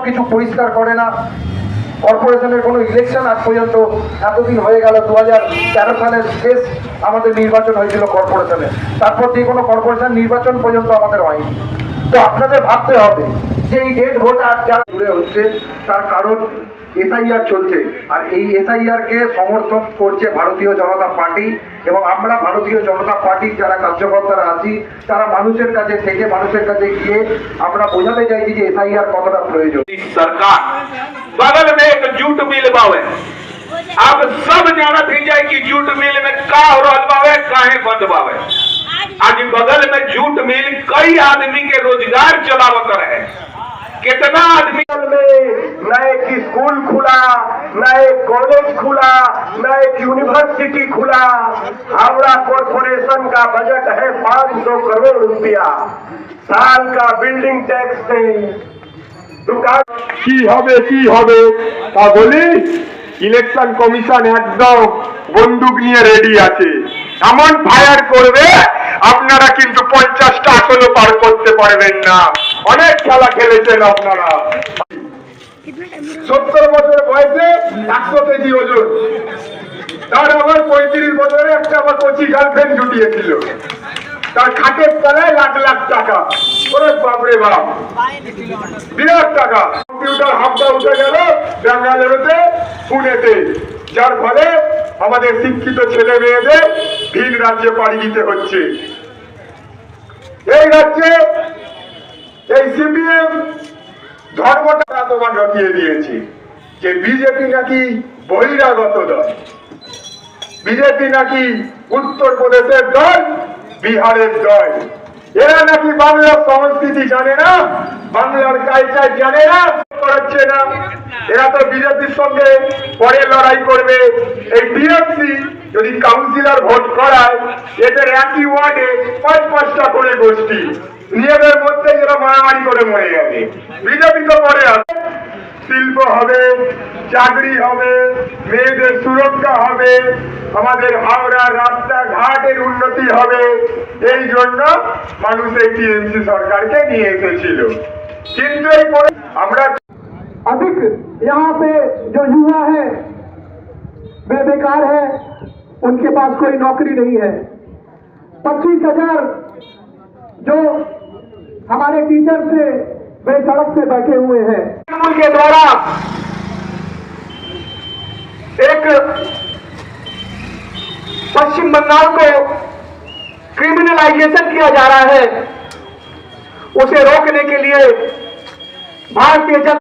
কিছু পরিষ্কার করে না। কর্পোরেশনের কোনো ইলেকশন আজ পর্যন্ত এতদিন হয়ে গেল, 2013 সালের শেষ আমাদের নির্বাচন হয়েছিল কর্পোরেশনে, তারপর যে কোনো কর্পোরেশন নির্বাচন পর্যন্ত আমাদের হয়নি। তো আপনাদের ভাবতে হবে যে এই ডেড ভোটার যারা দূরে হচ্ছে তার কারণ এসআইআর চলছে, আর এই এসআইআর কে সমর্থন করছে ভারতীয় জনতা পার্টি। এবং আমরা ভারতীয় জনতা পার্টির যারা কার্যকর্তারা আছি তারা মানুষের কাছে থেকে মানুষের কাছে গিয়ে আমরা বোঝাতে চাইছি যে এসআইআর কতটা প্রয়োজন। सरकार बगल में एक जूट मिल बावे, अब सब जानत ही जाए कि जूट मिल में का हो रहल बावे, काहे बंद बावे। आज बगल में जूट मिल कई आदमी के रोजगार चलावत रहे, कितना आदमी में न एक स्कूल खुला, न एक कॉलेज खुला, न एक यूनिवर्सिटी खुला। हावड़ा कॉर्पोरेशन का बजट है 500 करोड़ रुपया, साल का बिल्डिंग टैक्स से दुकान কি হবে তা বলি, ইলেকশন কমিশন একদম বন্দুক নিয়ে রেডি আছে, এমন ফায়ার করবে আপনারা কিন্তু 50টা আসনও পার করতে পারবেন না। অনেক খেলা খেলেছেন আপনারা। 70 বছর বয়সে 100 কেজি ওজন, তার আবার 35 বছরে একটা আবার কচি গার্লফ্রেন্ড জুটিয়েছিল, তার খাটের তলায় লাখ লাখ টাকা। ওরে বাপরে বাপ, বিরাট টাকা। কম্পিউটার হাবটা উঠে গেল বেঙ্গালুরুতে, পুনেতে, যার ফলে আমাদের শিক্ষিত ছেলে মেয়েদের ভিন রাজ্যে পাড়ি দিতে হচ্ছে। এই রাজ্যে এই সিপিএম ধর্মটা তোমার রটিয়ে দিয়েছে যে বিজেপি নাকি বহিরাগত দল, বিজেপি নাকি উত্তরপ্রদেশের দল, বিহারের দল। এরা নাকি বাংলার সংস্কৃতি জানে না, বাংলার কালচার জানে না, করাচ্ছে না। এরা তো বিজেপির সঙ্গে পরে লড়াই করবে। এই টিএমসি যদি কাউন্সিলর ভোট করায়, এদের একই ওয়ার্ডে 5-5টা করে গোষ্ঠী, নিজেদের মধ্যে এরা মারামারি করে মরে যাবে। বিজেপি তো পরে আছে, শিল্প হবে, চাকরি হবে, মেয়েদের সুরক্ষা হবে, আমাদের হাওড়া রাস্তাঘাটের উন্নতি হবে। এই জন্য মানুষ এই টিএমসি সরকারকে নিয়ে এসেছিল। কিন্তু এই আমরা अधिक यहाँ पे जो युवा है वे बेकार है, उनके पास कोई नौकरी नहीं है। 25,000 जो हमारे टीचर थे वे सड़क पे बैठे हुए हैं। के द्वारा एक पश्चिम बंगाल को क्रिमिनलाइजेशन किया जा रहा है, उसे रोकने के लिए भारतीय